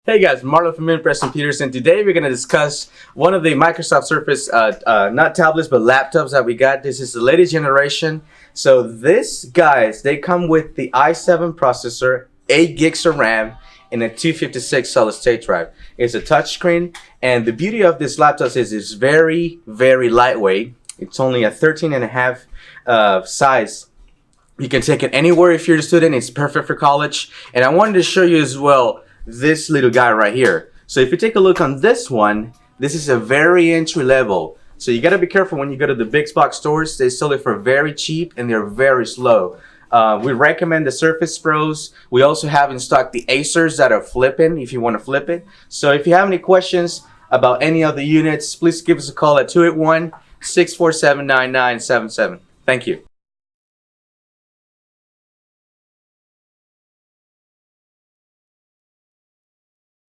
Hey guys, Marlo from Impress Computers, and today we're going to discuss one of the Microsoft Surface, not tablets, but laptops that we got. This is the latest generation. So this, guys, they come with the i7 processor, 8 gigs of RAM, and a 256 solid state drive. It's a touchscreen, and the beauty of this laptop is it's very, very lightweight. It's only a 13.5 size. You can take it anywhere if you're a student. It's perfect for college. And I wanted to show you as well this little guy right here. So if you take a look on this one, this is a very entry level. So you got to be careful when you go to the big box stores. They sell it for very cheap and they're very slow. We recommend the Surface Pros. We also have in stock the Acers that are flipping if you want to flip it. So if you have any questions about any of the units, please give us a call at 281-647-9977. Thank you.